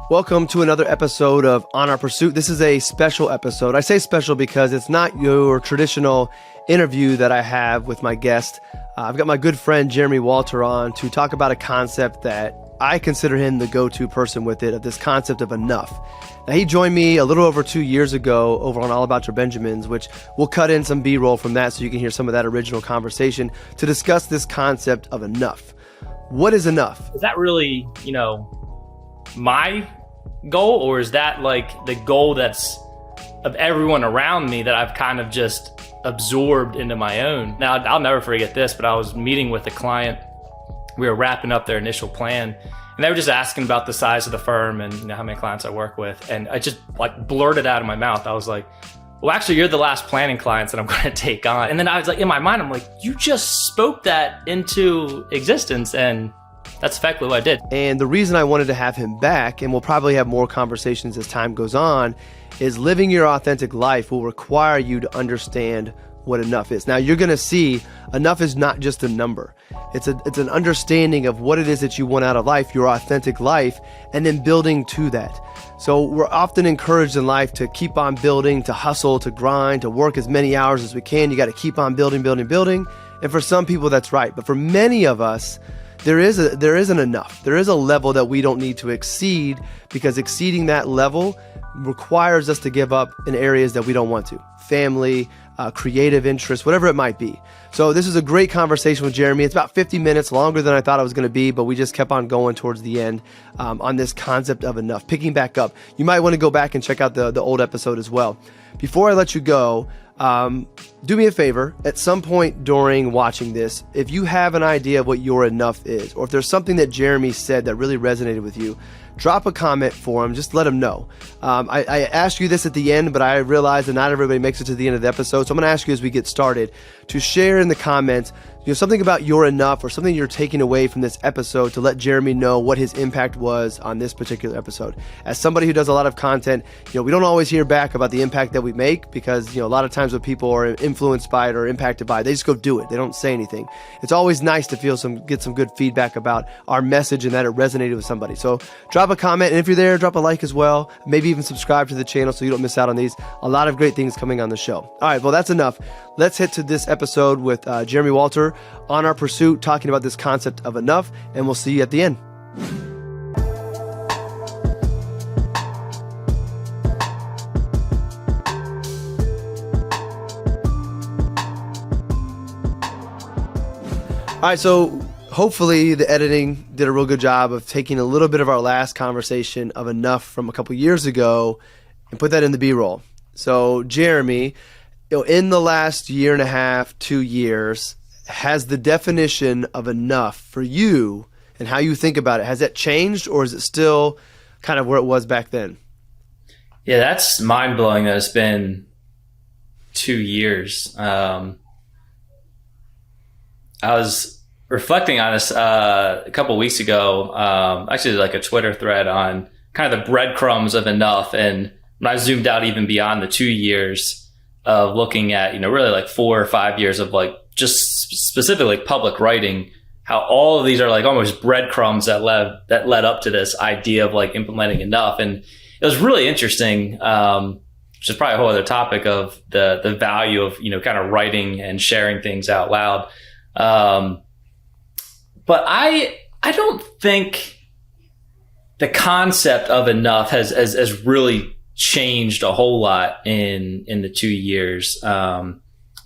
Welcome to another episode of On Our Pursuit. This is a special episode. I say special because it's not your traditional interview that I have with my guest. I've got my good friend Jeremy Walter on to talk about a concept that I consider him the go-to person with it, of this concept of enough. Now, he joined me a little over 2 years ago over on All About Your Benjamins, which we'll cut in some B-roll from that so you can hear some of that original conversation to discuss this concept of enough. What is enough? Is that really, my goal, or is that like the goal that's of everyone around me that I've kind of just absorbed into my own? Now, I'll never forget this, but I was meeting with a client. We were wrapping up their initial plan, and they were just asking about the size of the firm and how many clients I work with. And I just blurted out of my mouth. I was like, well, actually, you're the last planning clients that I'm going to take on. And then I was like, in my mind, I'm like, you just spoke that into existence. And that's effectively what I did. And the reason I wanted to have him back, and we'll probably have more conversations as time goes on, is living your authentic life will require you to understand what enough is. Now, you're going to see enough is not just a number. It's an understanding of what it is that you want out of life, your authentic life, and then building to that. So we're often encouraged in life to keep on building, to hustle, to grind, to work as many hours as we can. You got to keep on building. And for some people, that's right. But for many of us, there isn't enough. There is a level that we don't need to exceed, because exceeding that level requires us to give up in areas that we don't want to. Family, creative interests, whatever it might be. So this is a great conversation with Jeremy. It's about 50 minutes longer than I thought it was going to be, but we just kept on going towards the end on this concept of enough. Picking back up, you might want to go back and check out the old episode as well. Before I let you go, do me a favor. At some point during watching this, if you have an idea of what your enough is, or if there's something that Jeremy said that really resonated with you, drop a comment for him. Just let him know. I asked you this at the end, but I realized that not everybody makes it to the end of the episode. So I'm going to ask you as we get started to share in the comments, something about your enough or something you're taking away from this episode to let Jeremy know what his impact was on this particular episode. As somebody who does a lot of content, we don't always hear back about the impact that we make, because, a lot of times when people are influenced by it or impacted by it, they just go do it. They don't say anything. It's always nice to get some good feedback about our message and that it resonated with somebody. So drop a comment, and if you're there, drop a like as well. Maybe even subscribe to the channel so you don't miss out on these. A lot of great things coming on the show. All right, well, that's enough. Let's hit to this episode with Jeremy Walter on Our Pursuit, talking about this concept of enough, and we'll see you at the end. All right, so hopefully the editing did a real good job of taking a little bit of our last conversation of enough from a couple years ago and put that in the B-roll. So Jeremy, in the last year and a half, 2 years, has the definition of enough for you and how you think about it, has that changed, or is it still kind of where it was back then? Yeah, that's mind-blowing that it's been 2 years. I was reflecting on this a couple of weeks ago, actually like a Twitter thread on kind of the breadcrumbs of enough. And when I zoomed out even beyond the 2 years of looking at, really like 4 or 5 years of just specifically public writing, how all of these are almost breadcrumbs that led up to this idea of implementing enough. And it was really interesting, which is probably a whole other topic of the value of, kind of writing and sharing things out loud. But I don't think the concept of enough has really changed a whole lot in the 2 years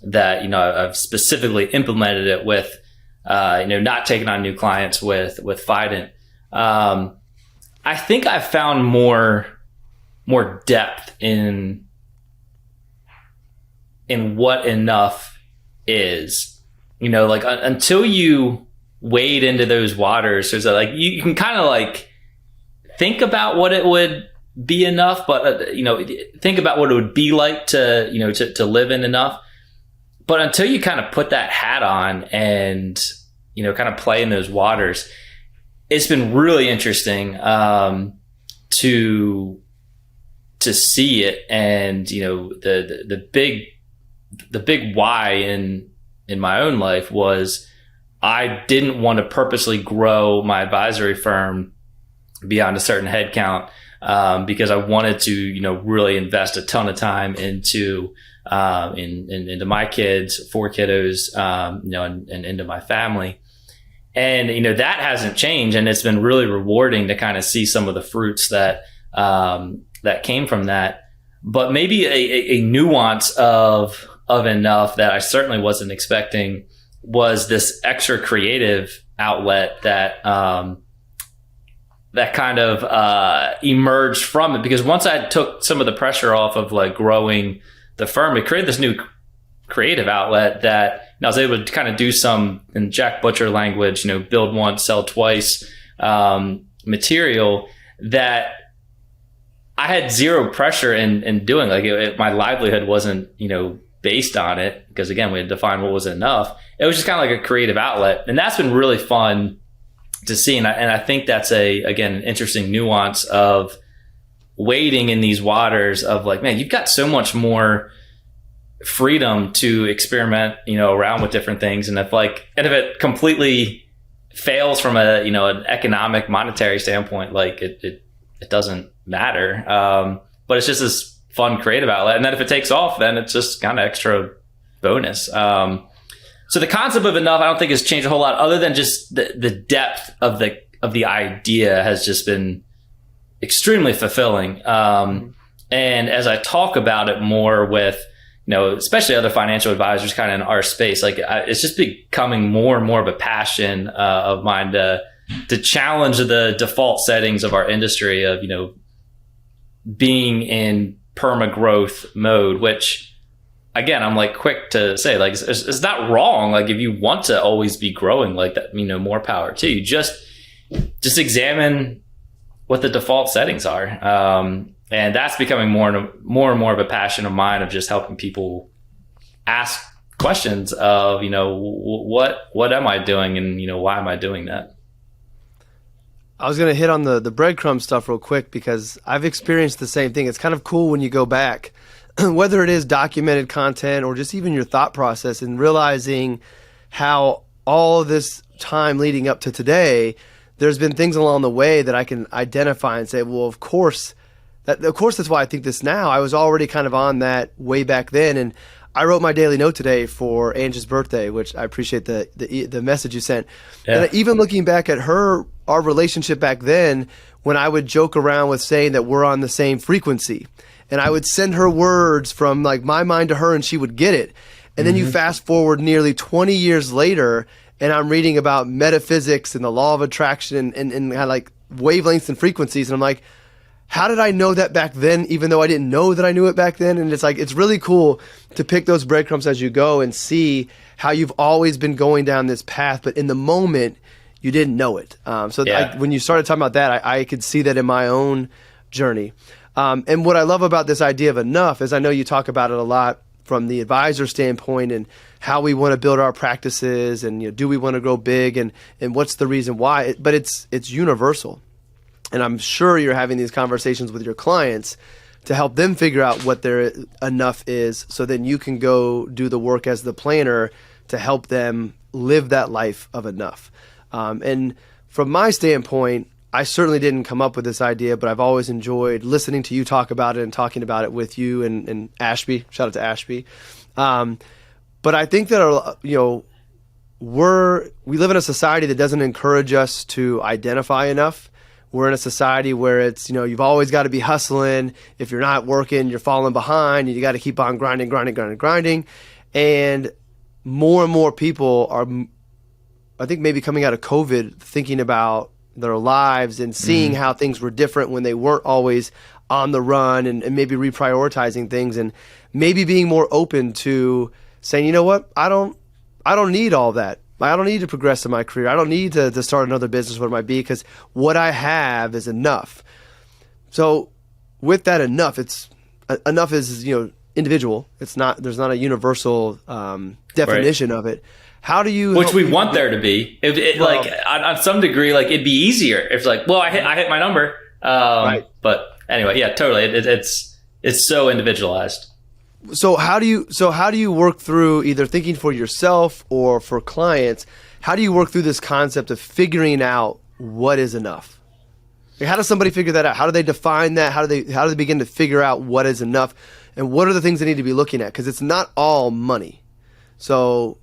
that I've specifically implemented it with not taking on new clients with Fident. I think I've found more depth in what enough is. Until you wade into those waters, there's you can kind of think about what it would be enough, but think about what it would be like to live in enough. But until you kind of put that hat on and kind of play in those waters, it's been really interesting to see it. And the big why in my own life was I didn't want to purposely grow my advisory firm beyond a certain head count, because I wanted to, really invest a ton of time into into my kids, 4 kiddos, and into my family. And, that hasn't changed. And it's been really rewarding to kind of see some of the fruits that came from that. But maybe a nuance of enough that I certainly wasn't expecting was this extra creative outlet that kind of emerged from it. Because once I took some of the pressure off of like growing the firm, it created this new creative outlet that I was able to kind of do some, in Jack Butcher language, build once, sell twice material that I had zero pressure in doing. Like my livelihood wasn't, based on it, because again, we had defined what was enough. It was just kind of like a creative outlet. And that's been really fun to see. And I think that's an interesting nuance of wading in these waters of like, man, you've got so much more freedom to experiment, around with different things. And if it completely fails from an economic monetary standpoint, like it doesn't matter. But it's just this fun creative outlet. And then if it takes off, then it's just kind of extra bonus. So the concept of enough, I don't think has changed a whole lot, other than just the depth of the idea has just been extremely fulfilling. And as I talk about it more with, especially other financial advisors kind of in our space, it's just becoming more and more of a passion of mine to challenge the default settings of our industry of, being in perma growth mode, which again, I'm like quick to say, like, it's not wrong. Like if you want to always be growing like that, more power to you. Just examine what the default settings are. And that's becoming more and more of a passion of mine, of just helping people ask questions of, what am I doing, and, why am I doing that? I was going to hit on the breadcrumb stuff real quick, because I've experienced the same thing. It's kind of cool when you go back, whether it is documented content or just even your thought process, and realizing how all this time leading up to today, there's been things along the way that I can identify and say, well, of course that's why I think this now. I was already kind of on that way back then. And I wrote my daily note today for Angie's birthday, which I appreciate the message you sent. Yeah. And even looking back at our relationship back then, when I would joke around with saying that we're on the same frequency, and I would send her words from like my mind to her and she would get it. And then you fast forward nearly 20 years later, and I'm reading about metaphysics and the law of attraction and kind of like wavelengths and frequencies. And I'm like, how did I know that back then, even though I didn't know that I knew it back then? And it's like, it's really cool to pick those breadcrumbs as you go and see how you've always been going down this path, but in the moment you didn't know it. When you started talking about that, I could see that in my own journey. And what I love about this idea of enough is, I know you talk about it a lot from the advisor standpoint and how we want to build our practices, and do we want to grow big, and what's the reason why? But it's universal. And I'm sure you're having these conversations with your clients to help them figure out what their enough is, so then you can go do the work as the planner to help them live that life of enough. And from my standpoint, I certainly didn't come up with this idea, but I've always enjoyed listening to you talk about it and talking about it with you and Ashby. Shout out to Ashby. But I think that, we live in a society that doesn't encourage us to identify enough. We're in a society where it's, you've always got to be hustling. If you're not working, you're falling behind, and you got to keep on grinding. And more people are, I think, maybe coming out of COVID, thinking about their lives and seeing how things were different when they weren't always on the run, and maybe reprioritizing things, and maybe being more open to saying, you know what, I don't need all that. I don't need to progress in my career. I don't need to start another business, what it might be, because what I have is enough. So with that enough is, individual. There's not a universal definition of it. How do you? Which we want there to be. On some degree, like it'd be easier if like, well, I hit my number. Right. But anyway, yeah, totally. It's so individualized. So how do you work through, either thinking for yourself or for clients, how do you work through this concept of figuring out what is enough? Like, how does somebody figure that out? How do they define that? How do they begin to figure out what is enough, and what are the things they need to be looking at? Because it's not all money. So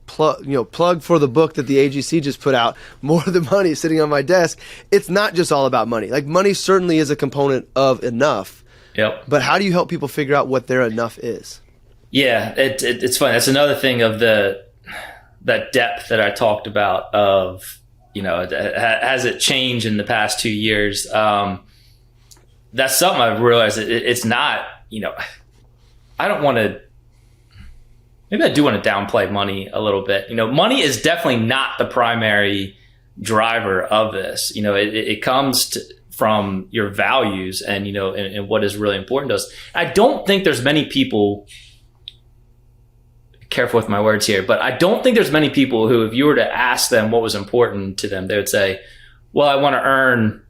plug for the book that the AGC just put out, More Than Money, sitting on my desk. It's not just all about money. Like, money certainly is a component of enough. Yep. But how do you help people figure out what their enough is? Yeah, it's funny. That's another thing of that depth that I talked about of, has it changed in the past 2 years? That's something I've realized. It's not, I don't want to, maybe I do want to downplay money a little bit. Money is definitely not the primary driver of this. It comes from your values and, and what is really important to us. I don't think there's many people, careful with my words here, but I don't think there's many people who, if you were to ask them what was important to them, they would say, well, I want to earn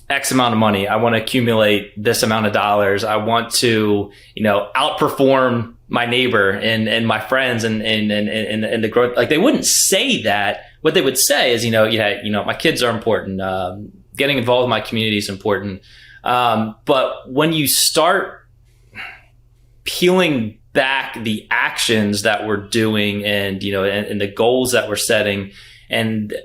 X amount of money. I want to accumulate this amount of dollars. I want to, outperform my neighbor and my friends and the growth. Like, they wouldn't say that. What they would say is, my kids are important. Getting involved in my community is important. But when you start peeling back the actions that we're doing and, and the goals that we're setting, and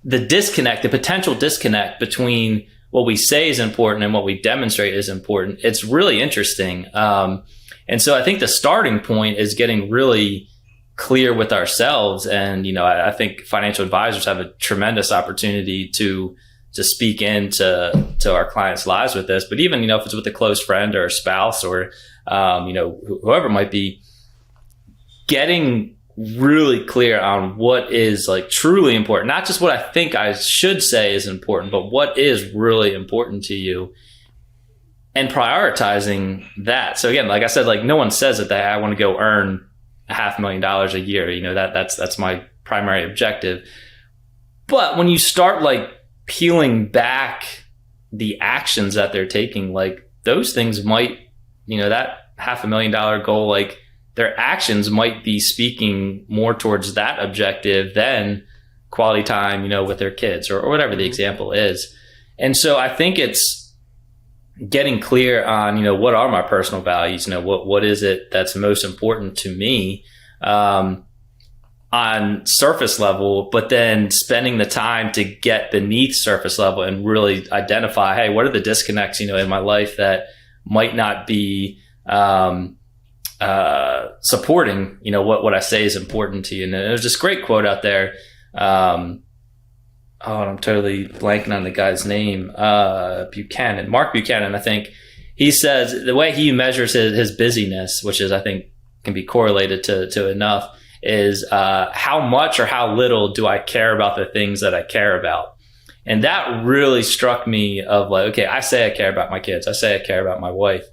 the potential disconnect between what we say is important and what we demonstrate is important, it's really interesting. And so I think the starting point is getting really clear with ourselves. And, I think financial advisors have a tremendous opportunity to speak into our clients' lives with this. But even, if it's with a close friend or a spouse or, whoever it might be, getting really clear on what is like truly important, not just what I think I should say is important, but what is really important to you, and prioritizing that. So again, like I said, like, no one says that I want to go earn $500,000 a year. That's my primary objective. But when you start like peeling back the actions that they're taking, like, those things might, that $500,000 goal, like, their actions might be speaking more towards that objective than quality time, with their kids or whatever the example is. And so I think it's getting clear on, what are my personal values? What is it that's most important to me, on surface level, but then spending the time to get beneath surface level and really identify, hey, what are the disconnects, in my life that might not be, supporting, what I say is important to you. And there's this great quote out there. I'm totally blanking on the guy's name. Mark Buchanan, I think. He says the way he measures his busyness, which is, I think, can be correlated to enough, is how much or how little do I care about the things that I care about. And that really struck me of like, okay, I say I care about my kids. I say I care about my wife.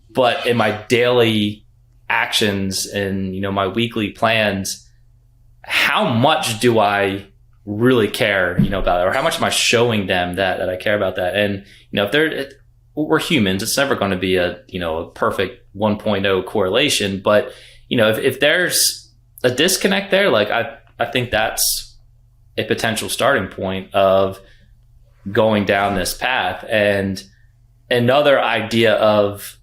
But in my daily actions and, my weekly plans, how much do I really care, about it? Or how much am I showing them that I care about that? And, if we're humans, it's never going to be a perfect 1.0 correlation. But, if there's a disconnect there, like I think that's a potential starting point of going down this path. And another idea of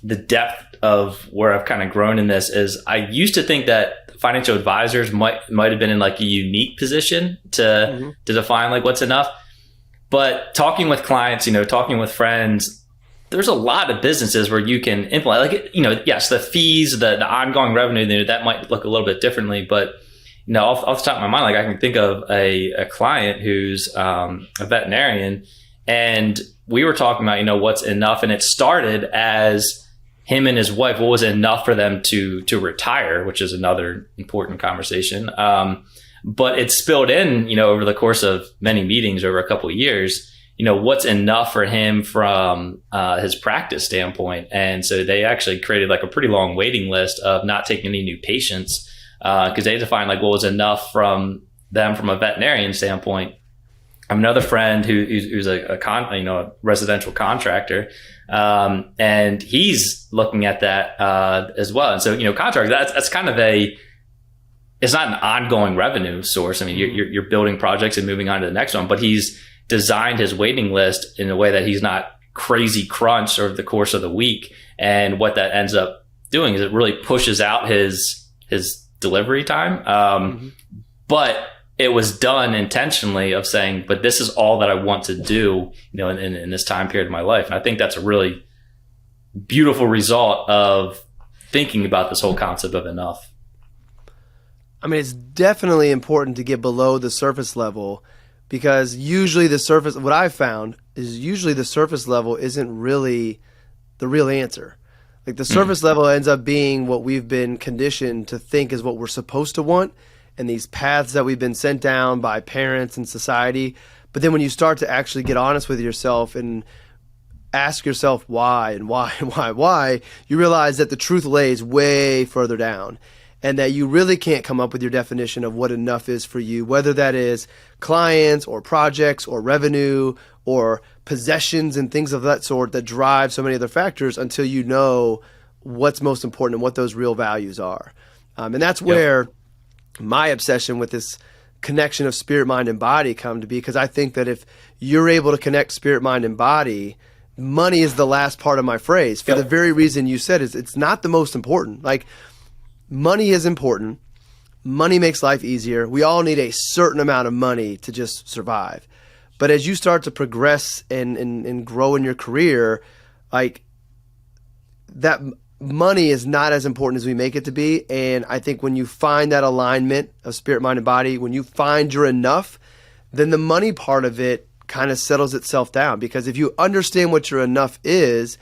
the depth of where I've kind of grown in this is I used to think that financial advisors might have been in like a unique position to define like what's enough. But talking with clients, talking with friends, there's a lot of businesses where you can implement, like, yes, the fees, the ongoing revenue, that might look a little bit differently. But, off the top of my mind, like, I can think of a client who's a veterinarian, and we were talking about, what's enough. And it started as him and his wife, what was enough for them to retire, which is another important conversation. But it spilled in, over the course of many meetings over a couple of years, what's enough for him from his practice standpoint. And so they actually created like a pretty long waiting list of not taking any new patients because they defined like what was enough from them from a veterinarian standpoint. I have another friend who's a residential contractor, and he's looking at that as well. And so, contract, that's kind of it's not an ongoing revenue source. I mean, you're building projects and moving on to the next one, but he's designed his waiting list in a way that he's not crazy crunched over the course of the week. And what that ends up doing is it really pushes out his delivery time. But it was done intentionally of saying, but this is all that I want to do, in this time period of my life. And I think that's a really beautiful result of thinking about this whole concept of enough. I mean, it's definitely important to get below the surface level, because usually what I've found is usually the surface level isn't really the real answer. Like the surface level ends up being what we've been conditioned to think is what we're supposed to want, and these paths that we've been sent down by parents and society. But then when you start to actually get honest with yourself and ask yourself why and why and why, you realize that the truth lays way further down, and that you really can't come up with your definition of what enough is for you, whether that is clients or projects or revenue or possessions and things of that sort that drive so many other factors, until you know what's most important and what those real values are. And that's where my obsession with this connection of spirit, mind, and body come to be, because I think that if you're able to connect spirit, mind, and body, money is the last part of my phrase, for the very reason you said, is it's not the most important. Like, money is important. Money makes life easier. We all need a certain amount of money to just survive. But as you start to progress and grow in your career, like, that money is not as important as we make it to be. And I think when you find that alignment of spirit, mind, and body, when you find you're enough, then the money part of it kind of settles itself down. Because if you understand what your enough is,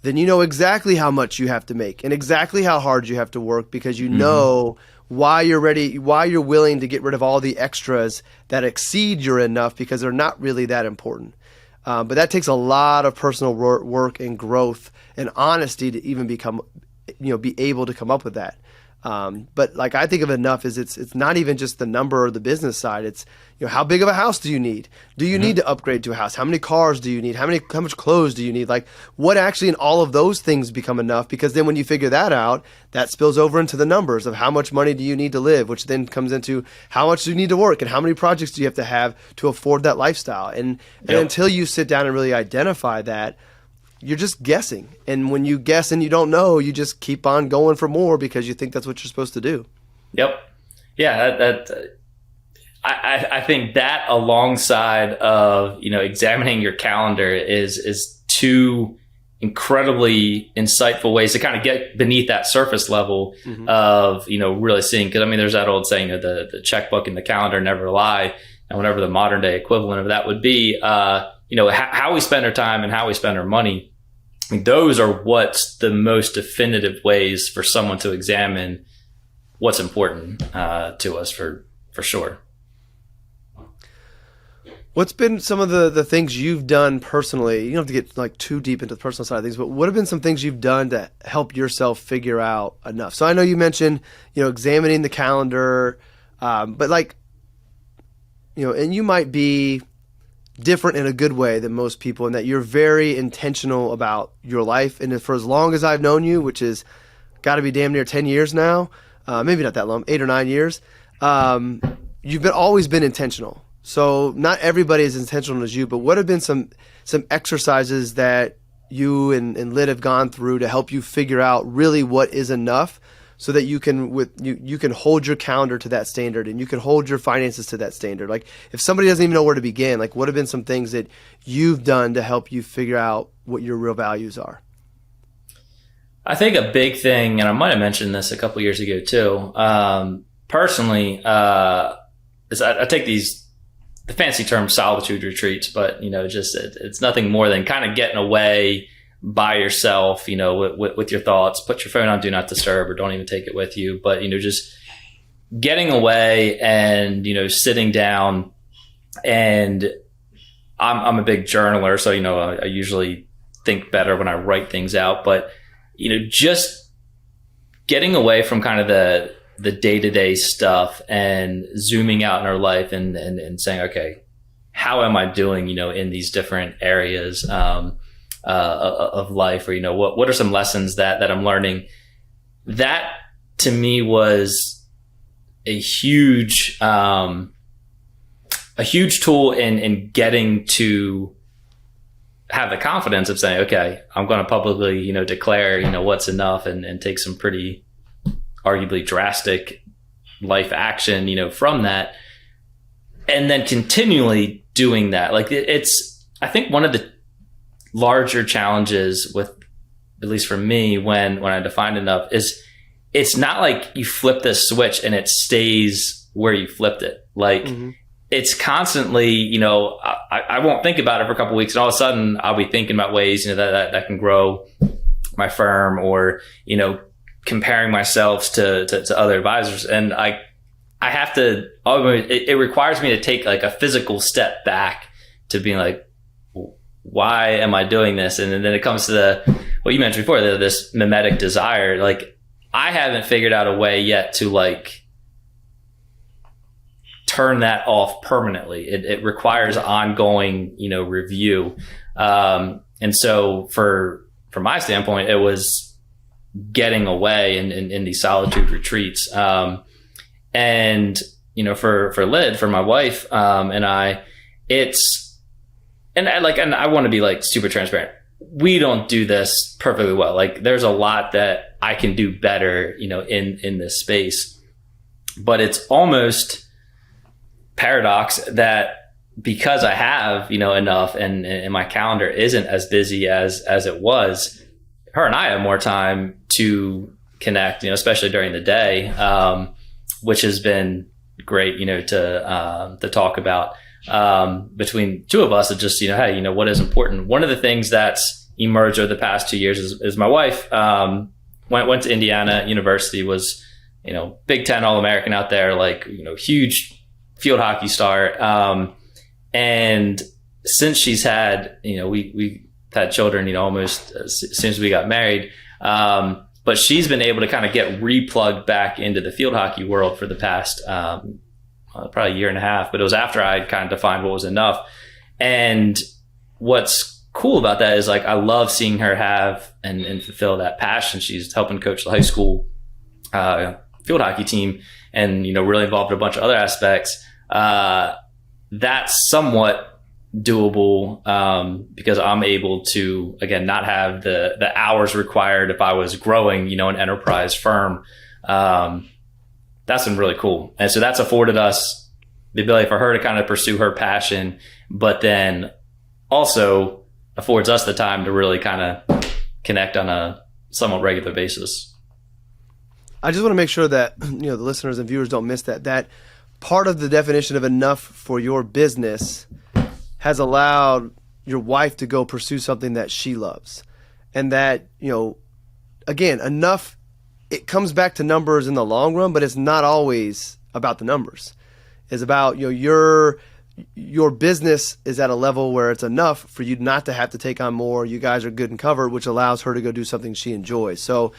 then you know exactly how much you have to make and exactly how hard you have to work, because you know why you're ready, why you're willing to get rid of all the extras that exceed your enough, because they're not really that important. But that takes a lot of personal work and growth and honesty to even be able to come up with that. But like, I think of enough as it's not even just the number or the business side. It's, how big of a house do you need? Do you need to upgrade to a house? How many cars do you need? How much clothes do you need? Like, what actually in all of those things become enough? Because then when you figure that out, that spills over into the numbers of how much money do you need to live, which then comes into how much do you need to work and how many projects do you have to afford that lifestyle. And until you sit down and really identify that, you're just guessing. And when you guess and you don't know, you just keep on going for more because you think that's what you're supposed to do. Yep. Yeah. I think that, alongside of, examining your calendar, is two incredibly insightful ways to kind of get beneath that surface level of, really seeing. Because, there's that old saying, the checkbook and the calendar never lie. And whatever the modern day equivalent of that would be, how we spend our time and how we spend our money. Those are what's the most definitive ways for someone to examine what's important to us, for sure. What's been some of the things you've done personally? You don't have to get like too deep into the personal side of things, but what have been some things you've done to help yourself figure out enough? So I know you mentioned, examining the calendar, but like, and you might be different in a good way than most people, in that you're very intentional about your life. And for as long as I've known you, which is got to be damn near 10 years now, maybe not that long, 8 or 9 years, you've always been intentional. So not everybody is intentional as you, but what have been some exercises that you and Lid have gone through to help you figure out really what is enough, so that you can hold your calendar to that standard and you can hold your finances to that standard? Like, if somebody doesn't even know where to begin, like, what have been some things that you've done to help you figure out what your real values are? I think a big thing, and I might have mentioned this a couple years ago too, personally, is I take the fancy term solitude retreats, but it's nothing more than kind of getting away by yourself, with your thoughts. Put your phone on do not disturb, or don't even take it with you. But, just getting away and, sitting down. And I'm a big journaler, so, I usually think better when I write things out. But, just getting away from kind of the day-to-day stuff and zooming out in our life and saying, okay, how am I doing, in these different areas of life, or what are some lessons that I'm learning? That to me was a huge tool in getting to have the confidence of saying, okay, I'm going to publicly, declare, what's enough, and take some pretty arguably drastic life action, from that. And then continually doing that. Like it's, I think one of the larger challenges with, at least for me, when I define enough, is it's not like you flip this switch and it stays where you flipped it. Like it's constantly, I won't think about it for a couple of weeks, and all of a sudden I'll be thinking about ways, that can grow my firm, or, comparing myself to other advisors. And I have to, it requires me to take like a physical step back to being like, why am I doing this? And then it comes to what you mentioned before, this mimetic desire. Like I haven't figured out a way yet to like turn that off permanently. It requires ongoing, review. And so for my standpoint, it was getting away in these solitude retreats. And, for Lyd, for my wife, and I, and I want to be like super transparent. We don't do this perfectly well. Like there's a lot that I can do better, in this space, but it's almost paradox that because I have, enough, and my calendar isn't as busy as it was, her and I have more time to connect, especially during the day, which has been great, to talk about, between two of us. It just, hey, what is important. One of the things that's emerged over the past 2 years is my wife, went to Indiana University, was, Big Ten All-American out there, like, huge field hockey star. And since she's had, we had children, almost as soon as we got married. But she's been able to kind of get replugged back into the field hockey world for the past, probably a year and a half, but it was after I kind of defined what was enough. And what's cool about that is like, I love seeing her have and fulfill that passion. She's helping coach the high school, field hockey team, and, really involved in a bunch of other aspects. That's somewhat doable, because I'm able to, again, not have the hours required if I was growing, an enterprise firm. That's been really cool. And so that's afforded us the ability for her to kind of pursue her passion, but then also affords us the time to really kind of connect on a somewhat regular basis. I just want to make sure that, the listeners and viewers don't miss that part of the definition of enough for your business has allowed your wife to go pursue something that she loves. And that, again, enough, it comes back to numbers in the long run, but it's not always about the numbers. It's about, your business is at a level where it's enough for you not to have to take on more. You guys are good and covered, which allows her to go do something she enjoys. So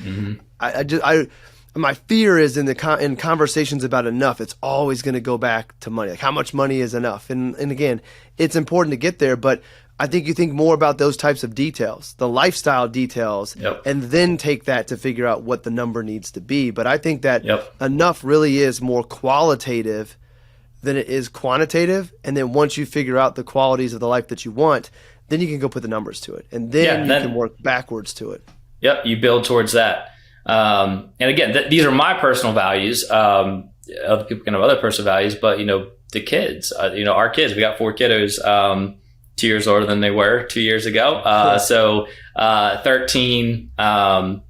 my fear is in conversations about enough, it's always going to go back to money. Like how much money is enough? And again, it's important to get there, but I think you think more about those types of details, the lifestyle details, and then take that to figure out what the number needs to be. But I think that enough really is more qualitative than it is quantitative. And then once you figure out the qualities of the life that you want, then you can go put the numbers to it. And then you can work backwards to it. Yep, you build towards that. And again, these are my personal values. Other people can have other personal values, but the kids, our kids, we got 4 kiddos, 2 years older than they were 2 years ago. So 13, 10,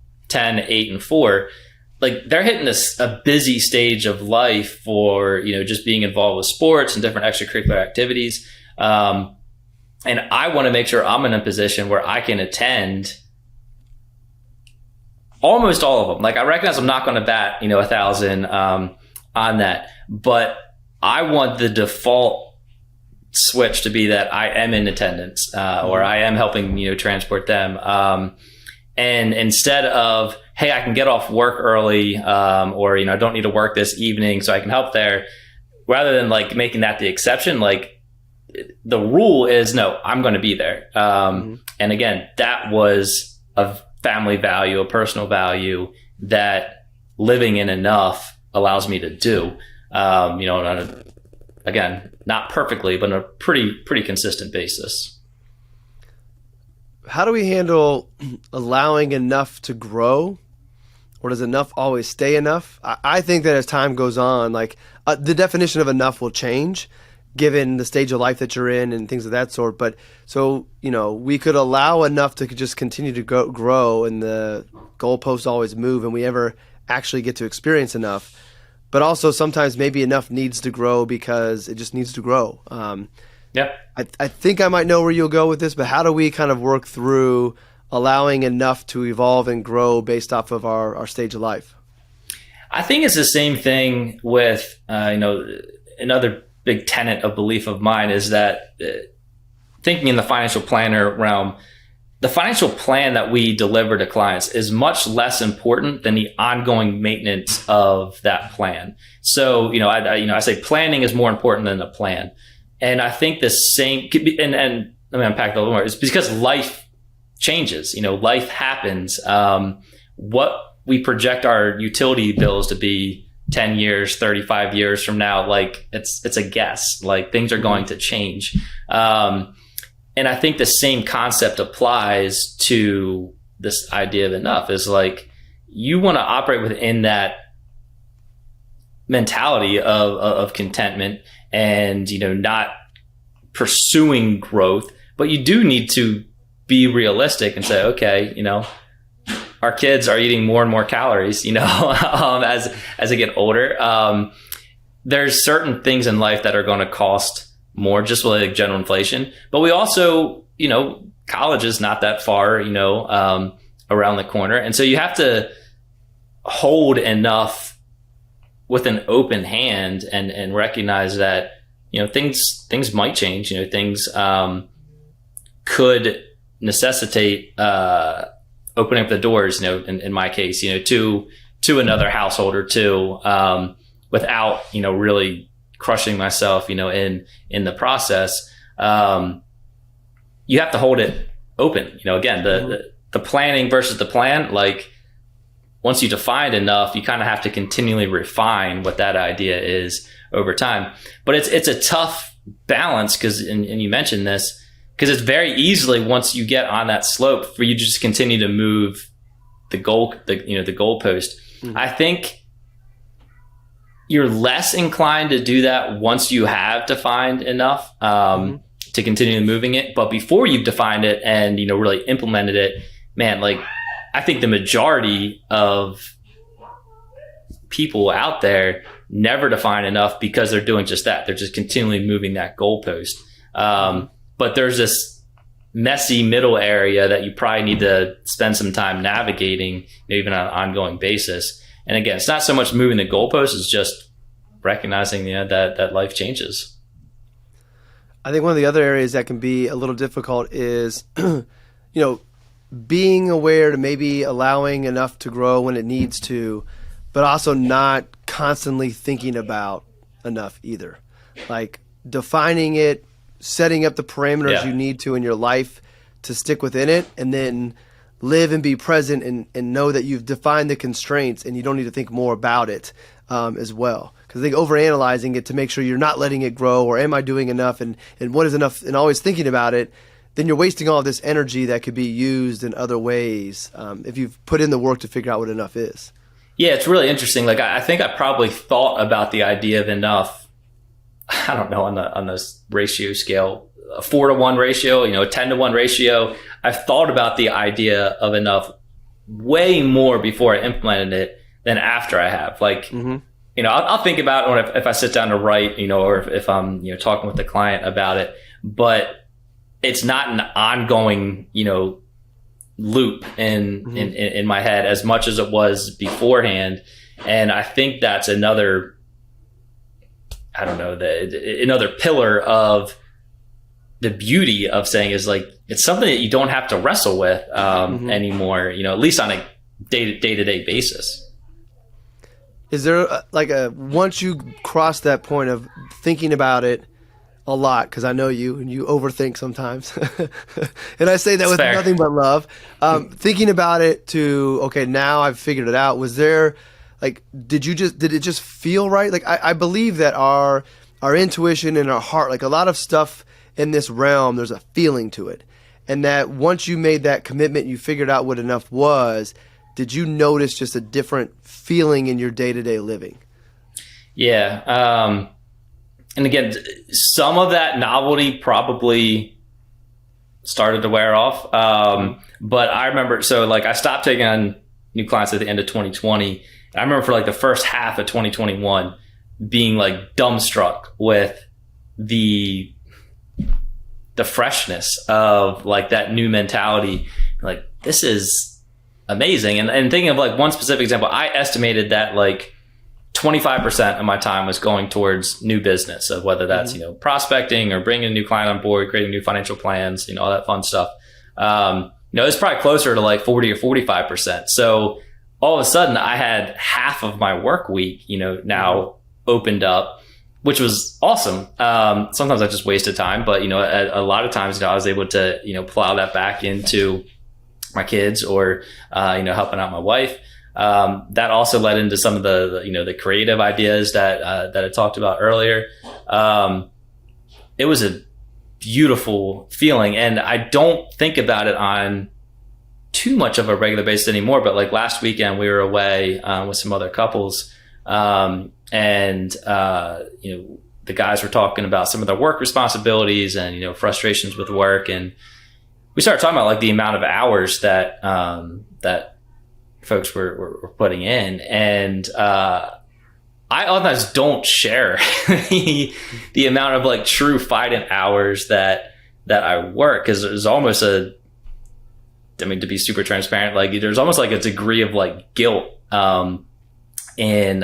8, and 4, like they're hitting a busy stage of life for, just being involved with sports and different extracurricular activities. And I want to make sure I'm in a position where I can attend almost all of them. Like I recognize I'm not going to bat, 1,000 on that, but I want the default switch to be that I am in attendance, or I am helping, transport them. And instead of, hey, I can get off work early, or, I don't need to work this evening so I can help there, rather than like making that the exception, like the rule is no, I'm going to be there. And again, that was a family value, a personal value that living in enough allows me to do, again, not perfectly, but on a pretty consistent basis. How do we handle allowing enough to grow? Or does enough always stay enough? I think that as time goes on, like the definition of enough will change given the stage of life that you're in and things of that sort. But so, we could allow enough to just continue to grow and the goalposts always move and we ever actually get to experience enough. But also sometimes maybe enough needs to grow because it just needs to grow. Yeah. I think I might know where you'll go with this, but how do we kind of work through allowing enough to evolve and grow based off of our stage of life? I think it's the same thing with, another big tenet of belief of mine is that thinking in the financial planner realm, the financial plan that we deliver to clients is much less important than the ongoing maintenance of that plan. So, I say planning is more important than the plan. And I think the same could be, and let me unpack that a little more. It's because life changes, life happens. What we project our utility bills to be 10 years, 35 years from now, like it's a guess, like things are going to change. And I think the same concept applies to this idea of enough is like, you want to operate within that mentality of contentment and, not pursuing growth, but you do need to be realistic and say, okay, our kids are eating more and more calories, as they get older. There's certain things in life that are going to cost more, just like general inflation. But we also, college is not that far, around the corner. And so you have to hold enough with an open hand and recognize that, things might change, things could necessitate opening up the doors, in my case, to another household or two, without, really crushing myself, in the process. You have to hold it open. Again, the planning versus the plan, like once you define enough, you kind of have to continually refine what that idea is over time. But it's a tough balance because, and you mentioned this, because it's very easily once you get on that slope for you to just continue to move the goalpost. Mm-hmm. I think you're less inclined to do that once you have defined enough to continue moving it. But before you've defined it and really implemented it, man, like I think the majority of people out there never define enough because they're doing just that. They're just continually moving that goalpost. But there's this messy middle area that you probably need to spend some time navigating, even on an ongoing basis. And again, it's not so much moving the goalposts, it's just recognizing that life changes. I think one of the other areas that can be a little difficult is, being aware to maybe allowing enough to grow when it needs to, but also not constantly thinking about enough either. Like defining it, setting up the parameters you need to in your life to stick within it, and then live and be present and know that you've defined the constraints and you don't need to think more about it as well. Because I think overanalyzing it to make sure you're not letting it grow, or am I doing enough, and what is enough, and always thinking about it, then you're wasting all this energy that could be used in other ways if you've put in the work to figure out what enough is. Yeah, it's really interesting. Like I think I probably thought about the idea of enough, I don't know, on this ratio scale, a 4-to-1 ratio, a 10-to-1 ratio. I've thought about the idea of enough way more before I implemented it than after I have. Like, I'll think about it if I sit down to write, or if I'm, talking with the client about it, but it's not an ongoing, loop in my head as much as it was beforehand. And I think that's another, another pillar of the beauty of saying is like, it's something that you don't have to wrestle with anymore, at least on a day-to-day basis. Is there once you cross that point of thinking about it a lot, because I know you and you overthink sometimes, and I say that with nothing but love, thinking about it to, okay, now I've figured it out. Was there Like, did it just feel right? Like, I believe that our intuition and our heart, like a lot of stuff in this realm, there's a feeling to it. And that once you made that commitment, you figured out what enough was, did you notice just a different feeling in your day-to-day living? Yeah. And again, some of that novelty probably started to wear off. But I remember, so like I stopped taking on new clients at the end of 2020. I remember for like the first half of 2021 being like dumbstruck with the freshness of like that new mentality. Like, this is amazing. And thinking of like one specific example, I estimated that like 25% of my time was going towards new business. So whether that's, prospecting or bringing a new client on board, creating new financial plans, all that fun stuff. It's probably closer to like 40 or 45%. So all of a sudden I had half of my work week, now opened up, which was awesome. Sometimes I just wasted time, but a lot of times, I was able to, plow that back into my kids or, helping out my wife. That also led into some of the creative ideas that I talked about earlier. It was a beautiful feeling, and I don't think about it on too much of a regular basis anymore. But like last weekend, we were away with some other couples, and the guys were talking about some of their work responsibilities and frustrations with work, and we started talking about like the amount of hours that folks were putting in, and I oftentimes don't share the amount of like true fighting hours that I work, because there's almost to be super transparent, like there's almost like a degree of like guilt in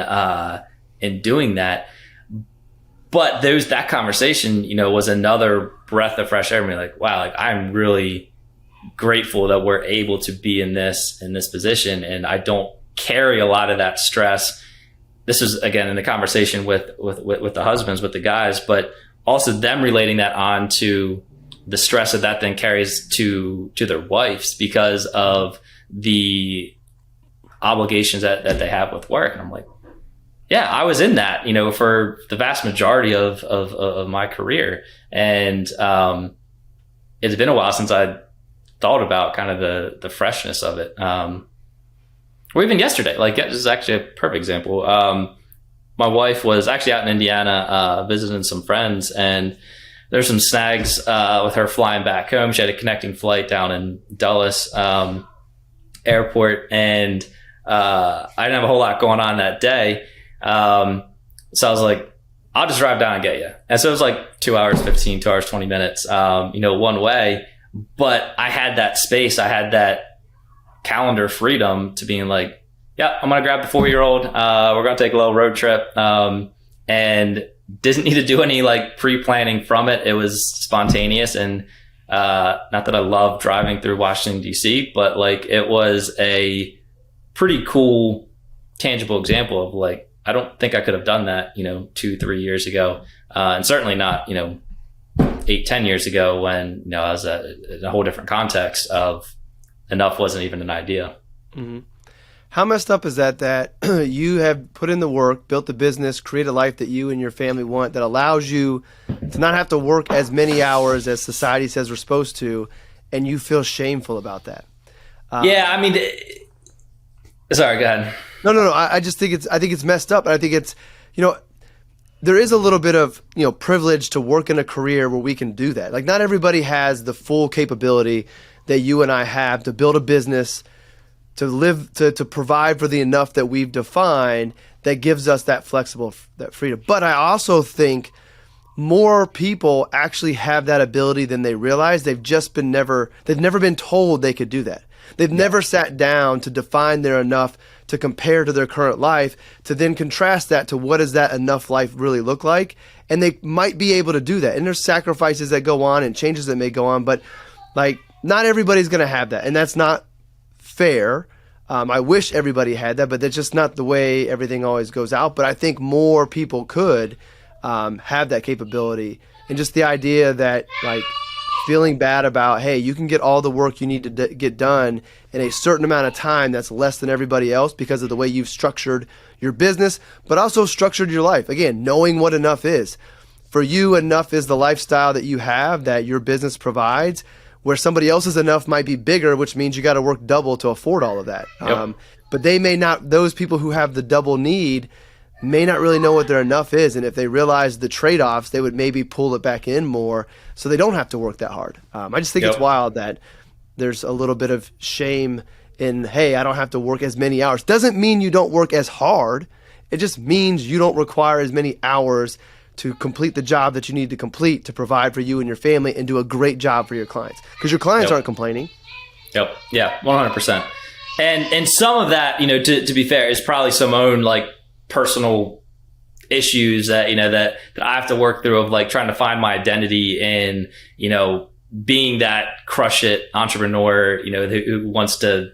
doing that. But that conversation, was another breath of fresh air. I mean, like, wow, like I'm really grateful that we're able to be in this position, and I don't carry a lot of that stress. This is again in the conversation with the husbands, with the guys, but also them relating that on to the stress that then carries to their wives because of the obligations that they have with work. And I'm like, yeah, I was in that, for the vast majority of my career. And it's been a while since I thought about kind of the freshness of it. Or even yesterday, like this is actually a perfect example. My wife was actually out in Indiana visiting some friends, and there's some snags with her flying back home. She had a connecting flight down in Dulles airport, and I didn't have a whole lot going on that day. So I was like, I'll just drive down and get you. And so it was like 2 hours 20 minutes, one way. But I had that space. I had that calendar freedom to being like, yeah, I'm going to grab the 4-year-old. We're going to take a little road trip. And didn't need to do any like pre-planning from it. It was spontaneous. And not that I love driving through Washington, D.C., but like it was a pretty cool, tangible example of like, I don't think I could have done that, 2-3 years ago. And certainly not, 8-10 years ago when, I was in a whole different context of enough wasn't even an idea. Mm-hmm. How messed up is that you have put in the work, built the business, create a life that you and your family want, that allows you to not have to work as many hours as society says we're supposed to, and you feel shameful about that? Yeah, I mean, sorry, go ahead. No. I just think it's messed up. And I think it's, there is a little bit of, privilege to work in a career where we can do that. Like not everybody has the full capability that you and I have to build a business, to live, to provide for the enough that we've defined that gives us that that freedom. But I also think more people actually have that ability than they realize. They've never been told they could do that. They've never sat down to define their enough, to compare to their current life, to then contrast that to what does that enough life really look like. And they might be able to do that. And there's sacrifices that go on and changes that may go on, but like not everybody's going to have that. And that's not fair. I wish everybody had that, but that's just not the way everything always goes out. But I think more people could have that capability. And just the idea that like feeling bad about, hey, you can get all the work you need to get done in a certain amount of time that's less than everybody else because of the way you've structured your business, but also structured your life. Again, knowing what enough is. For you, enough is the lifestyle that you have, that your business provides, where somebody else's enough might be bigger, which means you got to work double to afford all of that. Yep. But they may not, those people who have the double need may not really know what their enough is. And if they realize the trade-offs, they would maybe pull it back in more so they don't have to work that hard. I just think it's wild that there's a little bit of shame in, hey, I don't have to work as many hours. Doesn't mean you don't work as hard. It just means you don't require as many hours to complete the job that you need to complete to provide for you and your family and do a great job for your clients. Because your clients aren't complaining. Yep. Yeah, 100%. And some of that, to be fair, is probably some own like personal issues that, that I have to work through of like trying to find my identity in, being that crush it entrepreneur, who wants to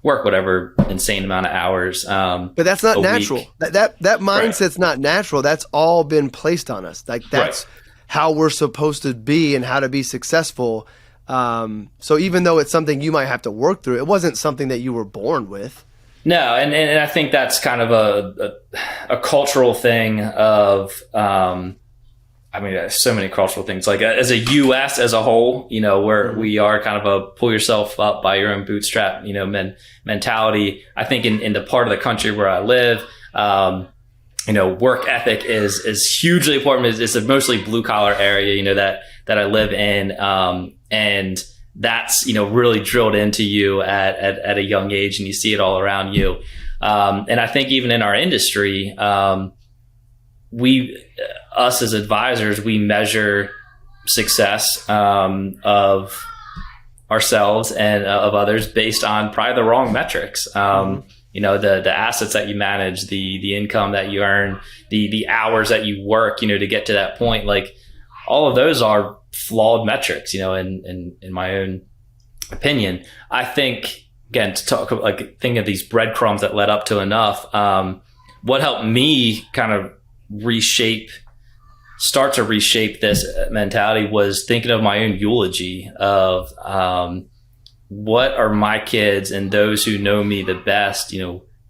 work whatever insane amount of hours. But that's not natural. That mindset's not natural. That's all been placed on us. Like that's how we're supposed to be and how to be successful. So even though it's something you might have to work through, it wasn't something that you were born with. No, and I think that's kind of a cultural thing of, there's so many cultural things. Like as a U.S. as a whole, where we are kind of a pull yourself up by your own bootstrap, mentality. I think in the part of the country where I live, work ethic is hugely important. It's a mostly blue collar area, that I live in, and that's really drilled into you at a young age, and you see it all around you. And I think even in our industry, us as advisors, we measure success of ourselves and of others based on probably the wrong metrics. The assets that you manage, the income that you earn, the hours that you work, to get to that point. Like all of those are flawed metrics, in my own opinion. I think, again, to talk like think of these breadcrumbs that led up to enough. What helped me kind of start to reshape this mentality was thinking of my own eulogy of what are my kids and those who know me the best,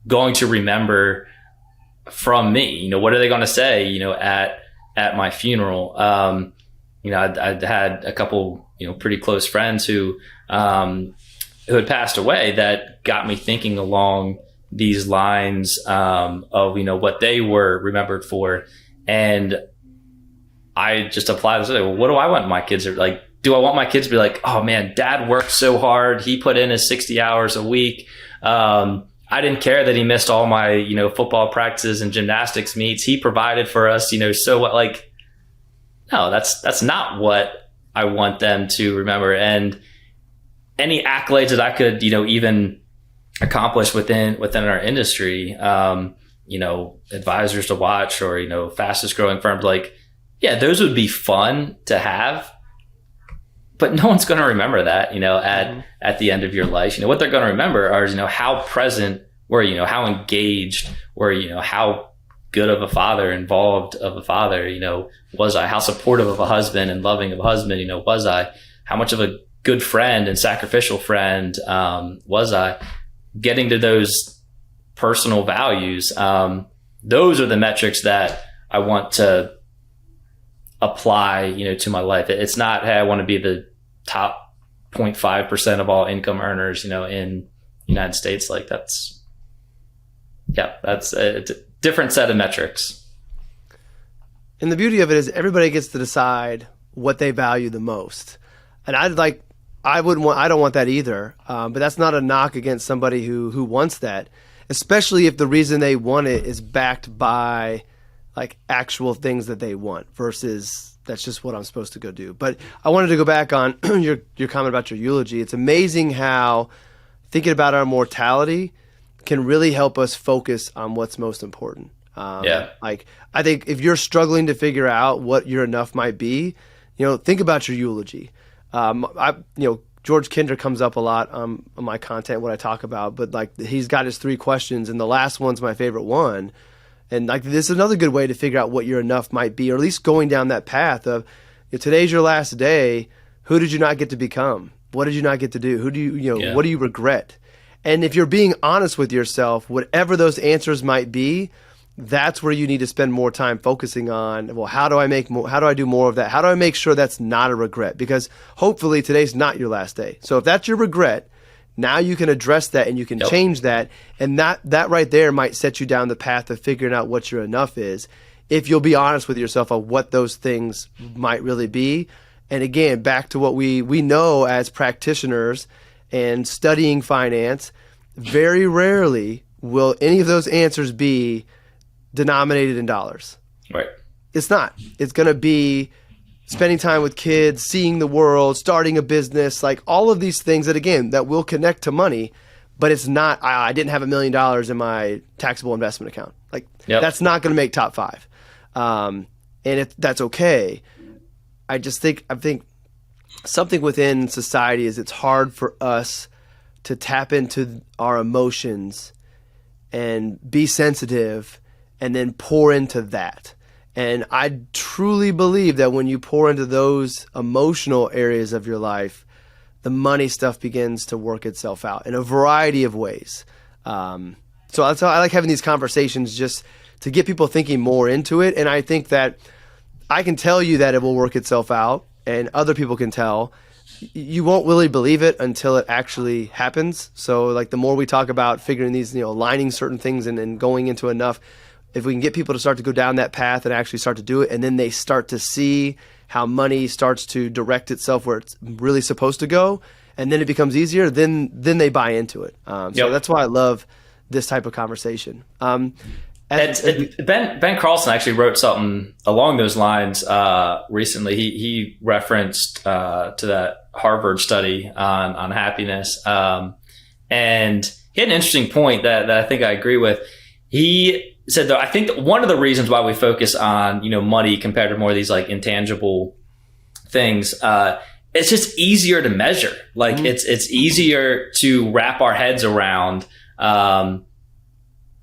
going to remember from me. What are they going to say, at my funeral? I'd had a couple, pretty close friends who had passed away that got me thinking along these lines of, what they were remembered for. And I just applied to say, well, what do I want my kids to like? Do I want my kids to be like, oh man, dad worked so hard. He put in his 60 hours a week. I didn't care that he missed all my, football practices and gymnastics meets. He provided for us, so what, like, no, that's not what I want them to remember. And any accolades that I could, even accomplish within our industry, advisors to watch or, fastest growing firms, like, yeah, those would be fun to have, but no one's going to remember that, at the end of your life. What they're going to remember are, how present were you, how engaged were you, how good of a father, involved of a father, was I, how supportive of a husband and loving of a husband, was I, how much of a good friend and sacrificial friend, was I. Getting to those personal values. Those are the metrics that I want to apply, to my life. It's not, hey, I want to be the top 0.5% of all income earners, in the United States. Like that's a different set of metrics. And the beauty of it is everybody gets to decide what they value the most. And I don't want that either. But that's not a knock against somebody who wants that, especially if the reason they want it is backed by like actual things that they want versus that's just what I'm supposed to go do. But I wanted to go back on your comment about your eulogy. It's amazing how thinking about our mortality can really help us focus on what's most important. Like I think if you're struggling to figure out what your enough might be, think about your eulogy. George Kinder comes up a lot on my content, what I talk about, but like he's got his 3 questions and the last one's my favorite one. And like this is another good way to figure out what your enough might be, or at least going down that path of if today's your last day, Who did you not get to become? What did you not get to do? Who do Yeah. what do you regret? And if you're being honest with yourself, whatever those answers might be, that's where you need to spend more time focusing on, well, how do I make more, how do I do more of that? How do I make sure that's not a regret? Because hopefully today's not your last day. So if that's your regret, now you can address that and you can change that. And that right there might set you down the path of figuring out what your enough is, if you'll be honest with yourself on what those things might really be. And again, back to what we know as practitioners and studying finance, very rarely will any of those answers be denominated in dollars. Right. It's not. It's going to be spending time with kids, seeing the world, starting a business, like all of these things that, again, that will connect to money, but it's not, I didn't have $1 million in my taxable investment account. Like that's not going to make top 5. And that's okay. I think something within society is it's hard for us to tap into our emotions and be sensitive and then pour into that. And I truly believe that when you pour into those emotional areas of your life, the money stuff begins to work itself out in a variety of ways. So that's how I like having these conversations, just to get people thinking more into it. And I think that I can tell you that it will work itself out, and other people can tell. You won't really believe it until it actually happens. So like the more we talk about figuring these, aligning certain things and going into enough, if we can get people to start to go down that path and actually start to do it, and then they start to see how money starts to direct itself where it's really supposed to go, and then it becomes easier, then they buy into it. So that's why I love this type of conversation. Ben Carlson actually wrote something along those lines recently. He referenced to that Harvard study on happiness, and he had an interesting point that I think I agree with. He said, though, I think that one of the reasons why we focus on money compared to more of these like intangible things, it's just easier to measure. Like it's easier to wrap our heads around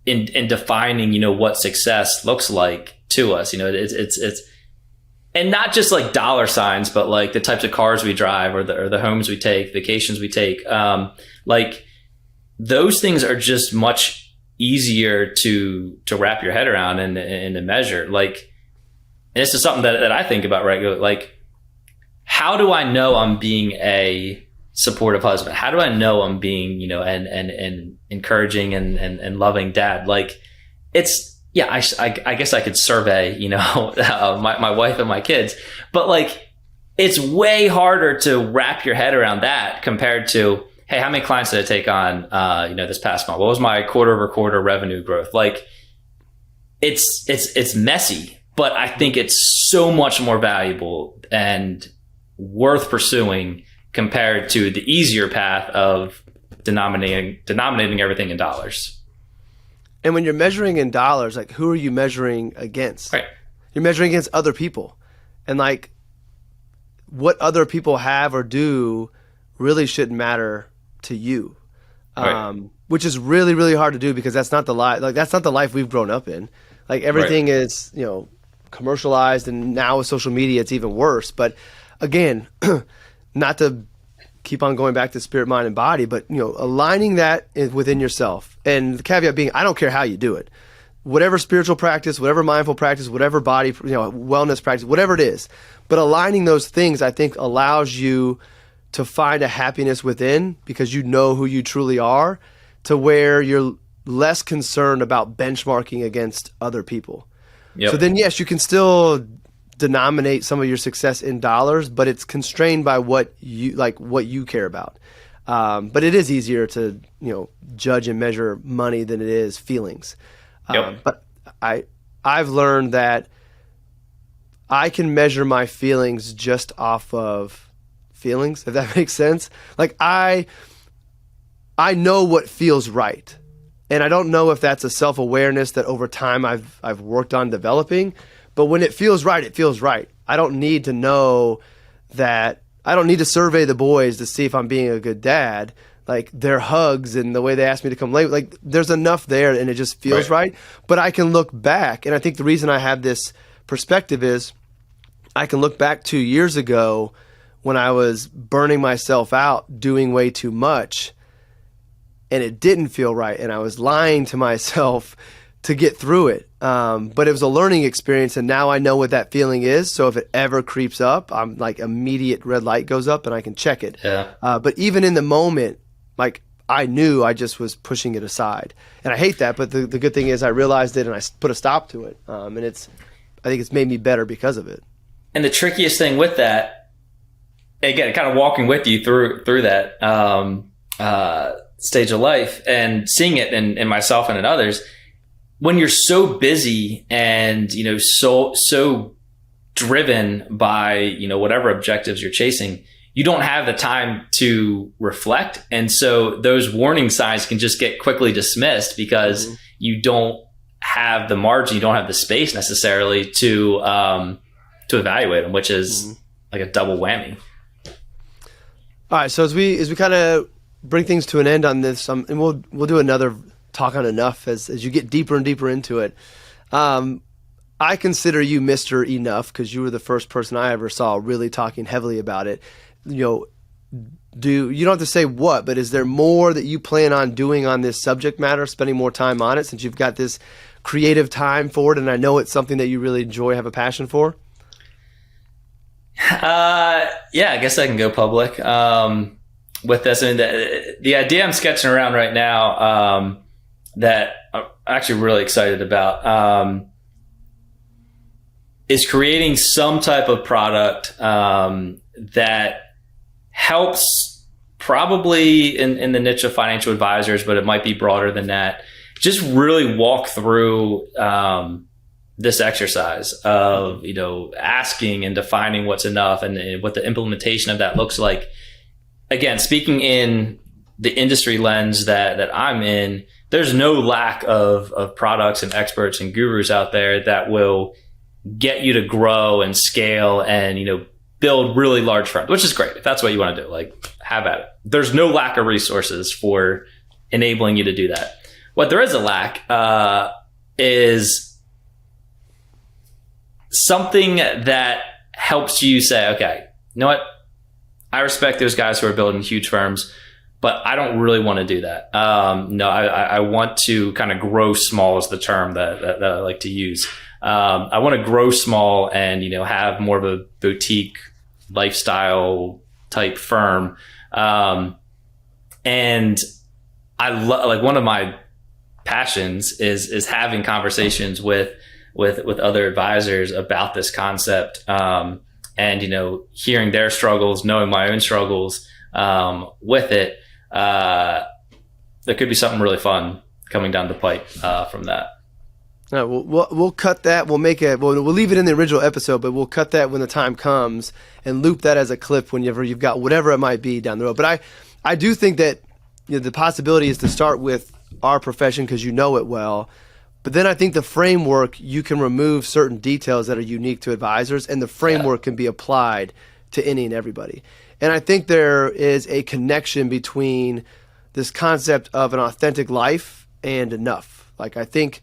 in defining what success looks like to us. It's and not just like dollar signs, but like the types of cars we drive or the homes we take, vacations we take. Like those things are just much easier to wrap your head around and to measure. Like, and this is something that I think about regularly. Like, how do I know I'm being a supportive husband? How do I know I'm being, and encouraging and loving dad? Like, it's, I guess I could survey, my wife and my kids, but like, it's way harder to wrap your head around that compared to, hey, how many clients did I take on, this past month? What was my quarter-over-quarter revenue growth? Like, it's messy, but I think it's so much more valuable and worth pursuing compared to the easier path of denominating everything in dollars. And when you're measuring in dollars, like, who are you measuring against? Right. You're measuring against other people, and like what other people have or do really shouldn't matter to you. Right. Which is really, really hard to do because that's not the life. Like, that's not the life we've grown up in. Like, everything is, commercialized, and now with social media, it's even worse. But again, not to keep on going back to spirit, mind, and body, but aligning that within yourself. And the caveat being, I don't care how you do it. Whatever spiritual practice, whatever mindful practice, whatever body, wellness practice, whatever it is. But aligning those things, I think, allows you to find a happiness within, because you know who you truly are, to where you're less concerned about benchmarking against other people. Yep. So then, yes, you can still denominate some of your success in dollars, but it's constrained by what you care about. But it is easier to, judge and measure money than it is feelings. Yep. But I've learned that I can measure my feelings just off of feelings, if that makes sense. Like, I know what feels right. And I don't know if that's a self-awareness that over time I've worked on developing, but when it feels right, it feels right. I don't need to know that. I don't need to survey the boys to see if I'm being a good dad. Like, their hugs and the way they ask me to come late, like, there's enough there and it just feels right. But I can look back, and I think the reason I have this perspective is I can look back 2 years ago when I was burning myself out doing way too much and it didn't feel right and I was lying to myself to get through it. But it was a learning experience, and now I know what that feeling is. So if it ever creeps up, I'm like, immediate red light goes up and I can check it. Yeah. But even in the moment, like, I knew I just was pushing it aside, and I hate that. But the good thing is I realized it and I put a stop to it. And I think it's made me better because of it. And the trickiest thing with that, again, kind of walking with you through that stage of life and seeing it in myself and in others, when you're so busy and, you know, so driven by, you know, whatever objectives you're chasing, you don't have the time to reflect. And so those warning signs can just get quickly dismissed because you don't have the margin, you don't have the space necessarily to evaluate them, which is like a double whammy. All right. So as we kind of bring things to an end on this, and we'll do another talk on enough as you get deeper and deeper into it. I consider you Mr. Enough because you were the first person I ever saw really talking heavily about it. You know, you don't have to say what, but is there more that you plan on doing on this subject matter, spending more time on it since you've got this creative time for it, and I know it's something that you really enjoy, have a passion for? Yeah, I guess I can go public with this. I mean, the idea I'm sketching around right now that I'm actually really excited about is creating some type of product that helps, probably in the niche of financial advisors, but it might be broader than that. Just really walk through this exercise of, you know, asking and defining what's enough and what the implementation of that looks like. Again, speaking in the industry lens that I'm in, there's no lack of products and experts and gurus out there that will get you to grow and scale and, you know, build really large firms, which is great. If that's what you want to do, like, have at it. There's no lack of resources for enabling you to do that. What there is a lack is something that helps you say, okay, you know what? I respect those guys who are building huge firms, but I don't really want to do that. No, I want to kind of grow small is the term that I like to use. I want to grow small and, you know, have more of a boutique lifestyle type firm. And I like, one of my passions is having conversations with other advisors about this concept. And, you know, hearing their struggles, knowing my own struggles with it, there could be something really fun coming down the pipe from that. All right, we'll cut that. We'll leave it in the original episode, but we'll cut that when the time comes and loop that as a clip whenever you've got whatever it might be down the road. But I do think that, you know, the possibility is to start with our profession because you know it well. But then I think the framework, you can remove certain details that are unique to advisors, and the framework can be applied to any and everybody. And I think there is a connection between this concept of an authentic life and enough. Like, I think,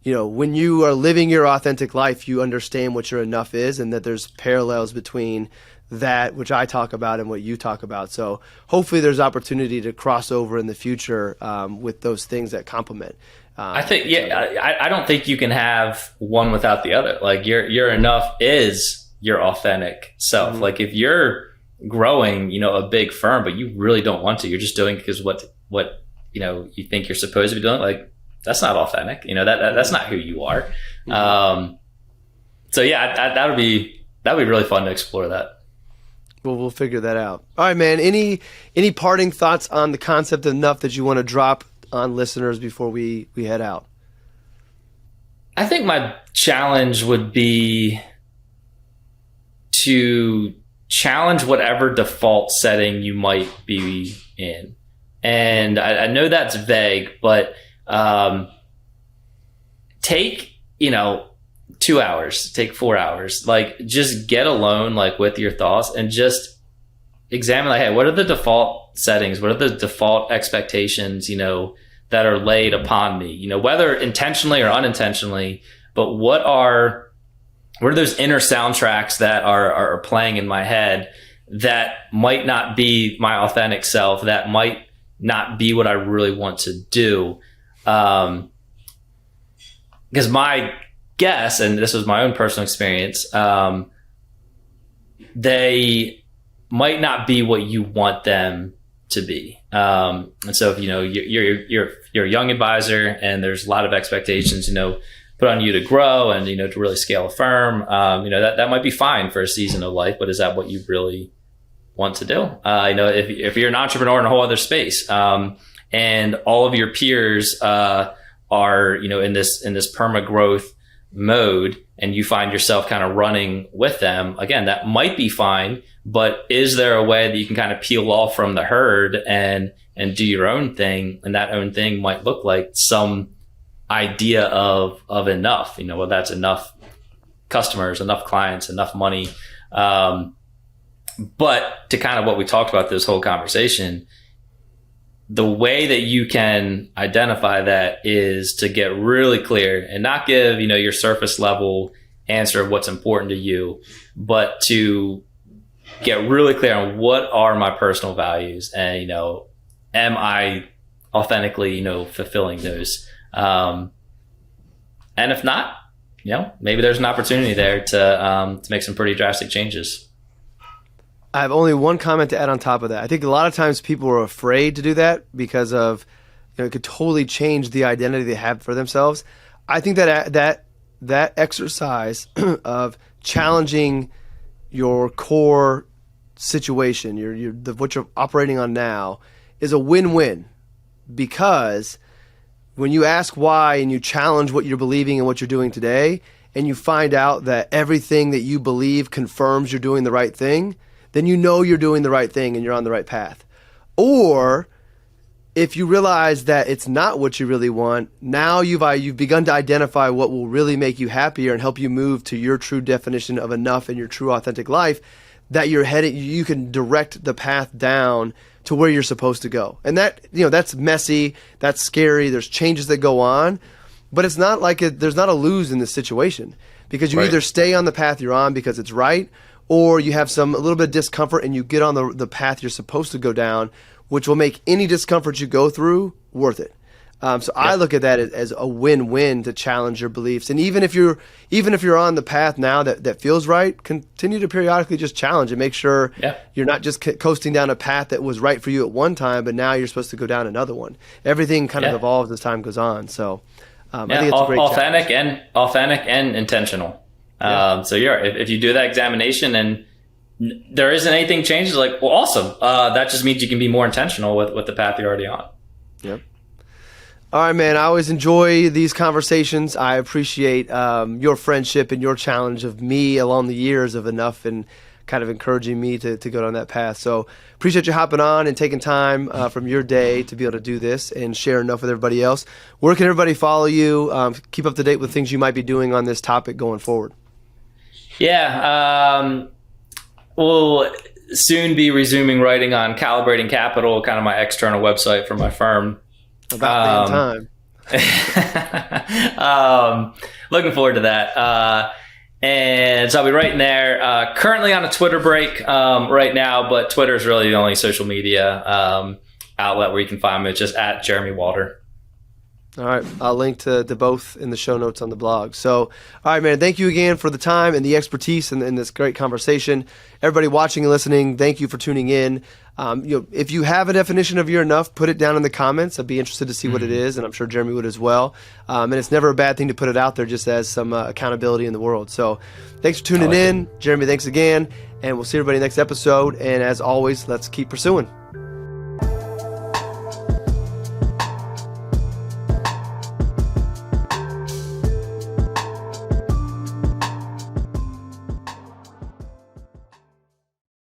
you know, when you are living your authentic life, you understand what your enough is, and that there's parallels between that, which I talk about, and what you talk about. So hopefully there's opportunity to cross over in the future with those things that complement. I think, I don't think you can have one without the other. Like, your enough is your authentic self. Like, if you're growing, you know, a big firm, but you really don't want to, you're just doing it because what, you know, you think you're supposed to be doing, like, that's not authentic. You know, that's not who you are. So yeah, that'd be really fun to explore that. Well, we'll figure that out. All right, man. Any parting thoughts on the concept of enough that you want to drop on listeners before we head out? I think my challenge would be to challenge whatever default setting you might be in. And I know that's vague, but take, you know, 2 hours, take 4 hours, like, just get alone, like, with your thoughts and just examine, like, hey, what are the default settings? What are the default expectations, you know, that are laid upon me, you know, whether intentionally or unintentionally, but what are those inner soundtracks that are playing in my head that might not be my authentic self, that might not be what I really want to do. Because my guess, and this was my own personal experience, they might not be what you want them to be. And so if, you're a young advisor and there's a lot of expectations, put on you to grow and, to really scale a firm, that might be fine for a season of life, but is that what you really want to do? If you're an entrepreneur in a whole other space, and all of your peers, are, in this perma growth mode, and you find yourself kind of running with them, again, that might be fine, but is there a way that you can kind of peel off from the herd and do your own thing? And that own thing might look like some idea of enough, whether that's enough customers, enough clients, enough money. But to kind of what we talked about this whole conversation, the way that you can identify that is to get really clear and not give, your surface level answer of what's important to you, but to get really clear on what are my personal values and, am I authentically, fulfilling those? And if not, maybe there's an opportunity there to make some pretty drastic changes. I have only one comment to add on top of that. I think a lot of times people are afraid to do that because of, it could totally change the identity they have for themselves. I think that exercise of challenging your core situation, what you're operating on now, is a win-win, because when you ask why and you challenge what you're believing and what you're doing today, and you find out that everything that you believe confirms you're doing the right thing, then you're doing the right thing and you're on the right path. Or if you realize that it's not what you really want, now you've begun to identify what will really make you happier and help you move to your true definition of enough in your true authentic life, that you're headed, you can direct the path down to where you're supposed to go. And that, that's messy, that's scary, there's changes that go on, but it's not like there's not a lose in this situation, because you either stay on the path you're on because it's right, or you have a little bit of discomfort and you get on the path you're supposed to go down, which will make any discomfort you go through worth it. I look at that as a win-win to challenge your beliefs. And even if you're on the path now that feels right, continue to periodically just challenge and make sure you're not just coasting down a path that was right for you at one time, but now you're supposed to go down another one. Everything kind of evolves as time goes on. So I think it's a great authentic and intentional. So if you do that examination and there isn't anything changes, like, well, awesome. That just means you can be more intentional with the path you're already on. Yep. All right, man. I always enjoy these conversations. I appreciate your friendship and your challenge of me along the years of enough and kind of encouraging me to go down that path. So appreciate you hopping on and taking time from your day to be able to do this and share enough with everybody else. Where can everybody follow you? Keep up to date with things you might be doing on this topic going forward. Yeah. We'll soon be resuming writing on Calibrating Capital, kind of my external website for my firm. About damn time. Looking forward to that. And so I'll be writing there. Currently on a Twitter break right now, but Twitter is really the only social media outlet where you can find me. It's just at Jeremy Walter. All right. I'll link to both in the show notes on the blog. So, all right, man, thank you again for the time and the expertise and this great conversation. Everybody watching and listening, thank you for tuning in. If you have a definition of your enough, put it down in the comments. I'd be interested to see what it is, and I'm sure Jeremy would as well. And it's never a bad thing to put it out there, just as some accountability in the world. So thanks for tuning in. Jeremy, thanks again. And we'll see everybody next episode. And as always, let's keep pursuing.